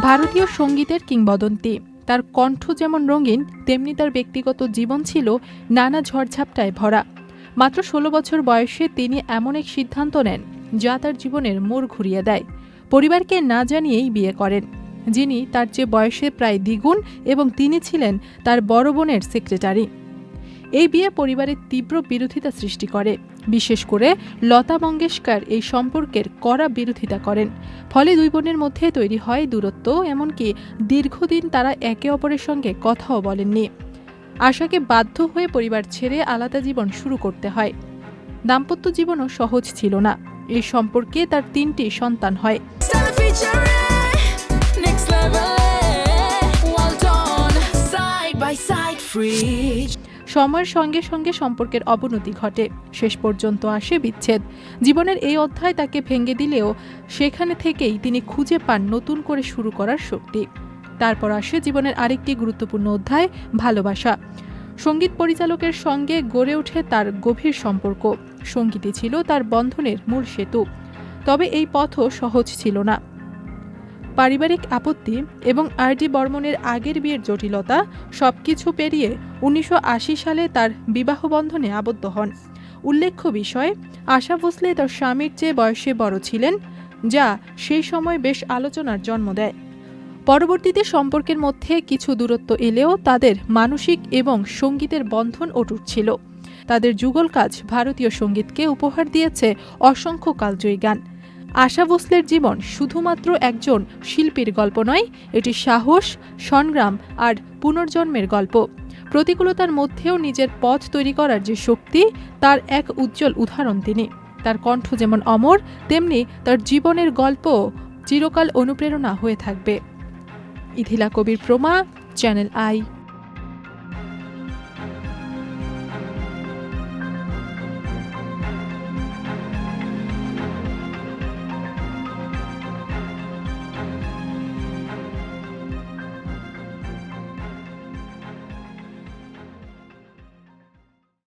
ভারতীয় সঙ্গীতের কিংবদন্তি। তার কণ্ঠ যেমন রঙিন, তেমনি তার ব্যক্তিগত জীবন ছিল নানা ঝড়ঝাপটায় ভরা। মাত্র ১৬ বছর বয়সে তিনি এমন এক সিদ্ধান্ত নেন যা তার জীবনের মোড় ঘুরিয়ে দেয়। পরিবারকে না জানিয়েই বিয়ে করেন, যিনি তার চেয়ে বয়সে প্রায় দ্বিগুণ, এবং তিনি ছিলেন তার বড় বোনের সেক্রেটারি। এই বিয়ে পরিবারের তীব্র বিরোধিতা সৃষ্টি করে। বিশেষ করে লতা মঙ্গেশকর এই সম্পর্কের কড়া বিরোধিতা করেন। ফলে দুই বোনের মধ্যে তৈরি হয় দূরত্ব, এমনকি দীর্ঘদিন তারা একে অপরের সঙ্গে কথাও বলেননি। আশাকে বাধ্য হয়ে পরিবার ছেড়ে আলাদা জীবন শুরু করতে হয়। দাম্পত্য জীবনও সহজ ছিল না। এই সম্পর্কে তার ৩টি সন্তান হয়। সময়ের সঙ্গে সঙ্গে সম্পর্কের অবনতি ঘটে, শেষ পর্যন্ত আসে বিচ্ছেদ। জীবনের এই অধ্যায় তাকে ভেঙে দিলেও সেখানে থেকেই তিনি খুঁজে পান নতুন করে শুরু করার শক্তি। তারপর আসে জীবনের আরেকটি গুরুত্বপূর্ণ অধ্যায়, ভালোবাসা। সঙ্গীত পরিচালকের সঙ্গে গড়ে ওঠে তার গভীর সম্পর্ক। সঙ্গীতই ছিল তার বন্ধনের মূল সেতু। তবে এই পথও সহজ ছিল না। পারিবারিক আপত্তি এবং আর.ডি. বর্মনের আগের বিয়ের জটিলতা সবকিছু পেরিয়ে ১৯৮০ সালে তার বিবাহ বন্ধনে আবদ্ধ হন। উল্লেখ্য বিষয়, আশা ভোসলে তার স্বামীর চেয়ে বয়সে বড় ছিলেন, যা সেই সময় বেশ আলোচনার জন্ম দেয়। পরবর্তীতে সম্পর্কের মধ্যে কিছু দূরত্ব এলেও তাদের মানসিক এবং সঙ্গীতের বন্ধন অটুট ছিল। তাদের যুগল কাজ ভারতীয় সঙ্গীতকে উপহার দিয়েছে অসংখ্য কালজয়ী গান। আশা ভোসলের জীবন শুধুমাত্র একজন শিল্পীর গল্প নয়, এটি সাহস, সংগ্রাম আর পুনর্জন্মের গল্প। প্রতিকূলতার মধ্যেও নিজের পথ তৈরি করার যে শক্তি, তার এক উজ্জ্বল উদাহরণ তিনি। তার কণ্ঠ যেমন অমর, তেমনি তার জীবনের গল্প চিরকাল অনুপ্রেরণা হয়ে থাকবে। ইথিলা কবির প্রমা, চ্যানেল আই।